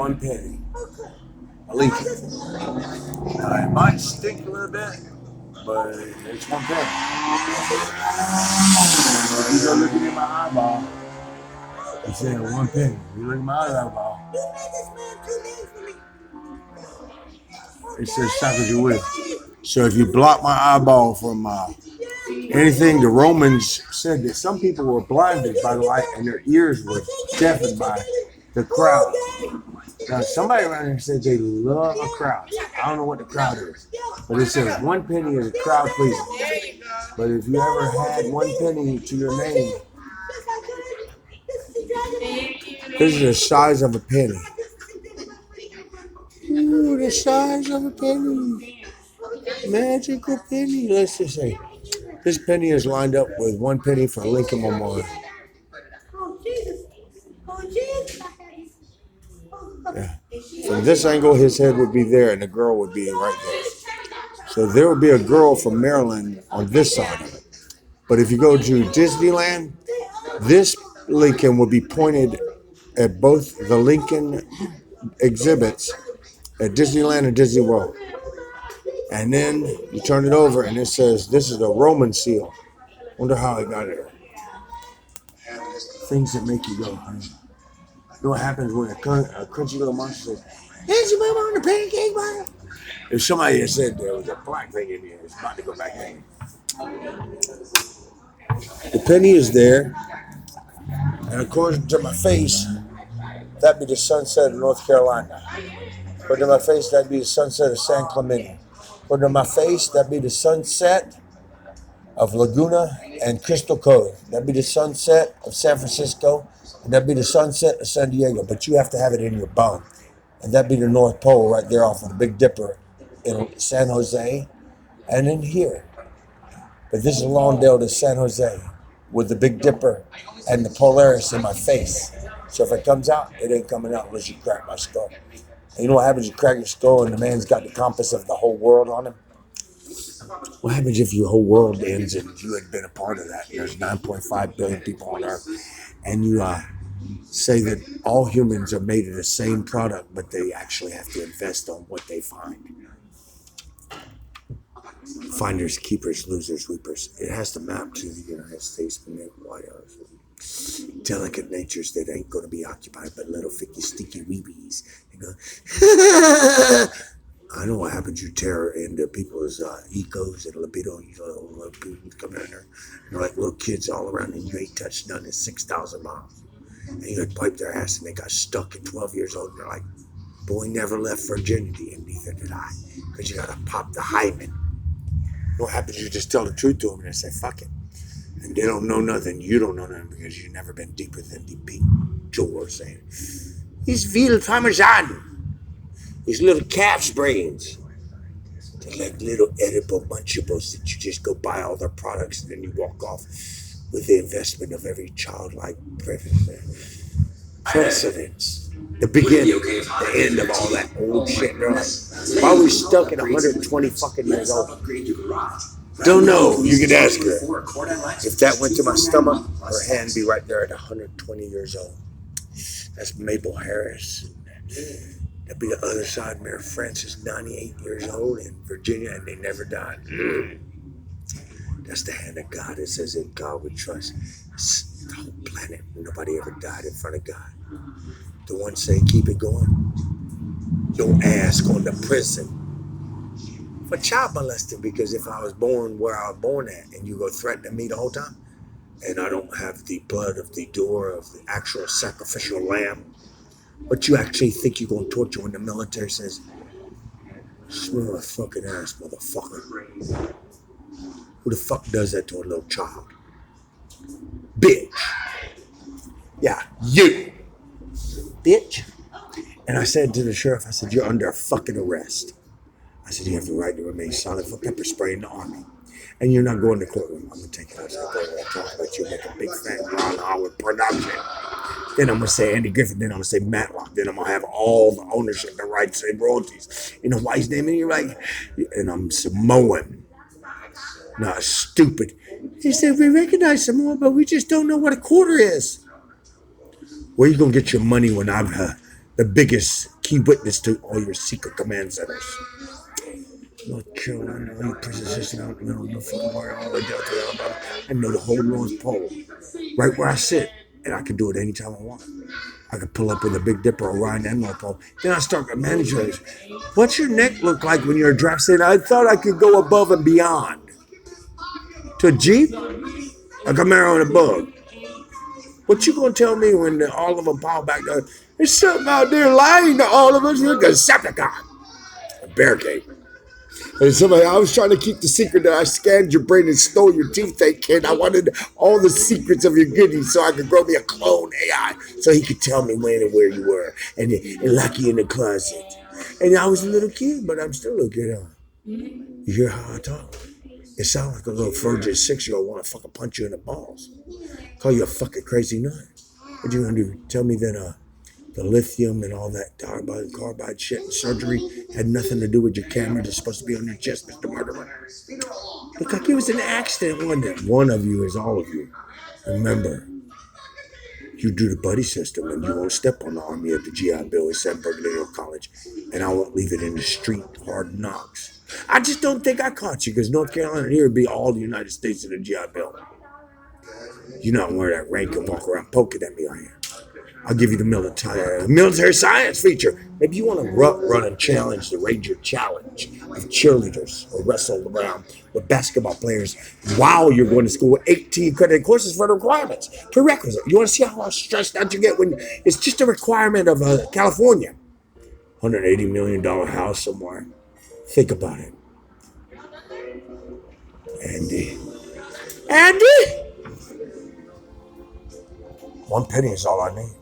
one penny. A Lincoln. It might stink a little bit, but it's one penny. You go looking at my eyeball. You say one penny. You look at my eyeball. It says suck as you will. So if you block my eyeball from anything, the Romans said that some people were blinded by the light and their ears were deafened by the crowd. Now, somebody around here said they love a crowd. I don't know what the crowd is, but it says one penny is a crowd pleaser. But if you ever had one penny to your name, this is the size of a penny. Ooh, the size of a penny. Magical penny. Let's just say this penny is lined up with one penny for Lincoln Memorial. Yeah. From this angle, his head would be there and the girl would be right there. So there would be a girl from Maryland on this side of it. But if you go to Disneyland, this Lincoln would be pointed at both the Lincoln exhibits at Disneyland and Disney World. And then you turn it over and it says, this is a Roman seal. Wonder how it got there. Things that make you go, honey. You know what happens when a crunchy little monster says, "Here's your mama on the pancake butter"? If somebody had said there was a black thing in here, it's about to go back in. The penny is there, and according to my face, that'd be the sunset of North Carolina. According to my face, that'd be the sunset of San Clemente. According to my face, that'd be the sunset of Laguna and Crystal Cove. That'd be the sunset of San Francisco, and that'd be the sunset of San Diego. But you have to have it in your bone. And that'd be the North Pole right there off of the Big Dipper in San Jose and in here. But this is Lawndale to San Jose with the Big Dipper and the Polaris in my face. So if it comes out, it ain't coming out unless you crack my skull. And you know what happens? You crack your skull and the man's got the compass of the whole world on him. What happens if your whole world ends and you had been a part of that? There's 9.5 billion people on Earth, and you say that all humans are made of the same product, but they actually have to invest on what they find. Finders, keepers, losers, reapers. It has to map to the United States, White House. Delicate natures that ain't going to be occupied by little ficky, sticky weebies. You know? I know what happens. You tear into people's egos and libido. You know, little people come in there. They're like little kids all around, and you ain't touched none in 6,000 miles. And you like pipe their ass, and they got stuck at 12 years old. And they're like, "Boy never left virginity, and neither did I." Because you got to pop the hymen. You know what happens? You just tell the truth to them, and they say, "Fuck it." And they don't know nothing. You don't know nothing because you've never been deeper than the beat. Joel saying, "He's veal parmesan. These little calf's brains." They're like little edible munchables that you just go buy all their products and then you walk off with the investment of every childlike precedence. The beginning, the end of all that old shit. They're like, why are we stuck at 120 fucking years old? Don't know. You could ask her. If that went to my stomach, her hand be right there at 120 years old. That's Mabel Harris. That'd be the other side. Mayor Francis, 98 years old in Virginia, and they never died. That's the hand of God. It says in God we trust. It's the whole planet. Nobody ever died in front of God. The ones say keep it going. Your ass going to prison for child molesting, because if I was born where I was born at and you go threatening me the whole time and I don't have the blood of the door of the actual sacrificial lamb, but you actually think you're going to torture when the military says, "Smell my fucking ass, motherfucker." Who the fuck does that to a little child? Bitch. Yeah, you. Bitch. And I said to the sheriff, I said, "You're under fucking arrest." I said, "You have the right to remain silent for pepper spray in the army. And you're not going to courtroom. I'm going to take it outside and talk about you, make a big fat Ron Howard production. Then I'm going to say Andy Griffith. Then I'm going to say Matlock. Then I'm going to have all the ownership, the rights, and royalties. You know why he's naming you right? And I'm Samoan. Not stupid." He said, "We recognize Samoa, but we just don't know what a quarter is." Where you going to get your money when I'm the biggest key witness to all your secret command centers. North Carolina, your prison system out in the middle of no fucking where, all the way down to Alabama. I know the whole North Pole, right where I sit, and I can do it anytime I want. I could pull up with a Big Dipper or Ryan and North Pole. Then I start managing this. What's your neck look like when you're a draft saying, I thought I could go above and beyond? To a Jeep? A Camaro and a Bug. What you gonna tell me when all of them pile back there? There's something out there lying to all of us. Look, a Decepticon. A barricade. And somebody, I was trying to keep the secret that I scanned your brain and stole your teeth, kid. I wanted all the secrets of your goodies so I could grow me a clone AI so he could tell me when and where you were and lock you in the closet. And I was a little kid, but I'm still a little kid. You hear how I talk? It sounds like a little virgin 6-year-old want to fucking punch you in the balls. Call you a fucking crazy nut. What you gonna do? Tell me that the lithium and all that carbide shit and surgery had nothing to do with your camera that's supposed to be on your chest, Mr. Murderer. Look like it was an accident, wasn't it? One of you is all of you. Remember, you do the buddy system and you won't step on the army at the GI Bill at San Bernardino College, and I won't leave it in the street hard knocks. I just don't think I caught you because North Carolina here would be all the United States in the GI Bill. You're not wearing that rank and walk around poking at me, are you? I'll give you the military science feature. Maybe you want to run and challenge the Ranger Challenge of cheerleaders or wrestle around with basketball players while you're going to school with 18 credit courses for the requirements. Prerequisite. You want to see how stressed out you get when it's just a requirement of California. $180 million house somewhere. Think about it. Andy. 1 penny is all I need.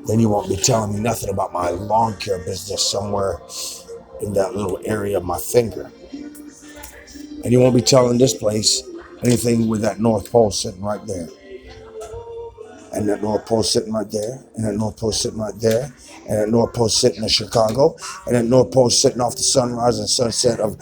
Then you won't be telling me nothing about my lawn care business somewhere in that little area of my finger. And you won't be telling this place anything with that North Pole sitting right there. And that North Pole sitting right there. And that North Pole sitting right there. And that North Pole sitting in Chicago. And that North Pole sitting off the sunrise and sunset of...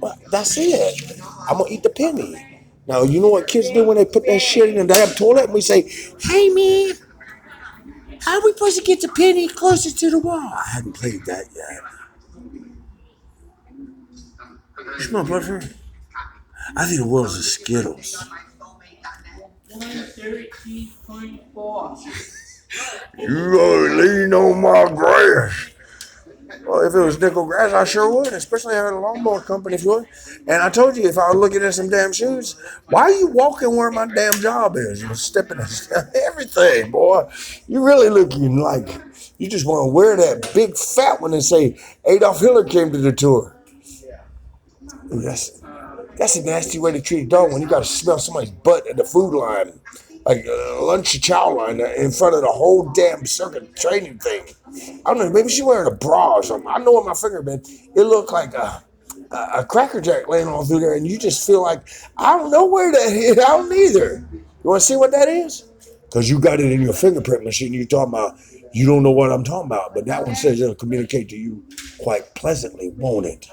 Well, that's it. I'm going to eat the penny. Now, you know what kids do when they put that shit in the damn toilet? And we say, hey, man, how are we supposed to get the penny closer to the wall? I hadn't played that yet. Come on, brother. I think the world's a Skittles. 113.4. You lean on my grass. Well, if it was nickel grass, I sure would, especially having a lawnmower company if you would. And I told you, if I was looking at some damn shoes, why are you walking where my damn job is? You're stepping in everything, boy. You really looking like you just want to wear that big fat one and say Adolf Hitler came to the tour. Ooh, that's a nasty way to treat a dog when you got to smell somebody's butt at the food line, like lunch chow line in front of the whole damn circuit training thing. I don't know, maybe she's wearing a bra or something. I know what my finger been. It looked like a Cracker Jack laying all through there, and you just feel like, I don't know where that is. I don't either. You want to see what that is? Because you got it in your fingerprint machine. You're talking about, you don't know what I'm talking about, but that one says it'll communicate to you quite pleasantly, won't it?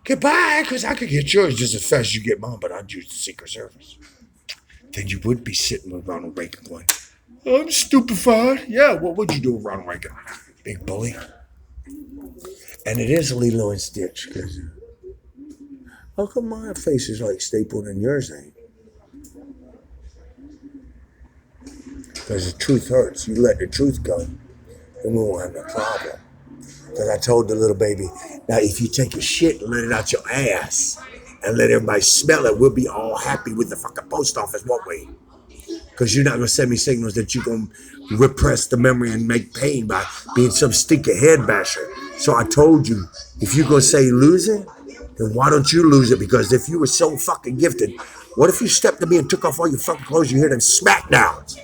Goodbye, because I could get yours just as fast as you get mine, but I'd use the Secret Service. Then you would be sitting with Ronald Reagan going, I'm stupefied. Yeah, what would you do with Ronald Reagan? Big bully. And it is Lilo and Stitch, because how come my face is like stapled and yours ain't? Because the truth hurts. You let the truth go, and we won't have no problem. Because I told the little baby, now if you take a shit and let it out your ass and let everybody smell it, we'll be all happy with the fucking post office, won't we? Because you're not going to send me signals that you're going to repress the memory and make pain by being some stinky head basher. So I told you, if you're going to say lose it, then why don't you lose it? Because if you were so fucking gifted, what if you stepped to me and took off all your fucking clothes, you hear them smackdowns,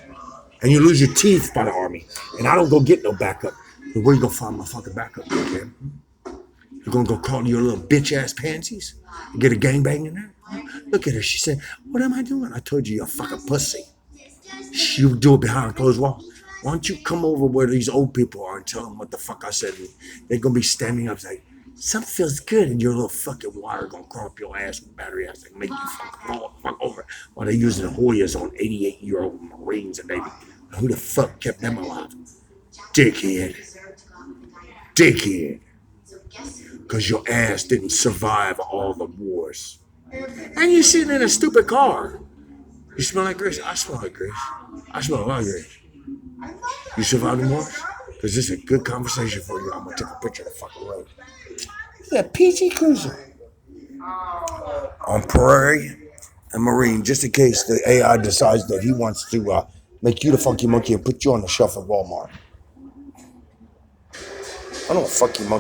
and you lose your teeth by the army, and I don't go get no backup? Then where you going to find my fucking backup, man? You're going to go call your little bitch-ass pansies and get a gangbang in there? Look at her. She said, what am I doing? I told you, you're a fucking pussy. You do it behind a closed wall. Why don't you come over where these old people are and tell them what the fuck I said? They're going to be standing up like, something feels good, and your little fucking wire going to crawl up your ass with battery ass and make you fuck over while they're using Hoyas on 88-year-old Marines and they Who the fuck kept them alive? Dickhead. Dickhead. Because your ass didn't survive all the wars. And you're sitting in a stupid car. You smell like grease? I smell like grease. I smell a lot of grease. You survived the wars? Because this is a good conversation for you. I'm going to take a picture of the fucking road. Yeah, PG Cruiser. On Prairie and Marine, just in case the AI decides that he wants to make you the funky monkey and put you on the shelf at Walmart. I don't know what funky monkey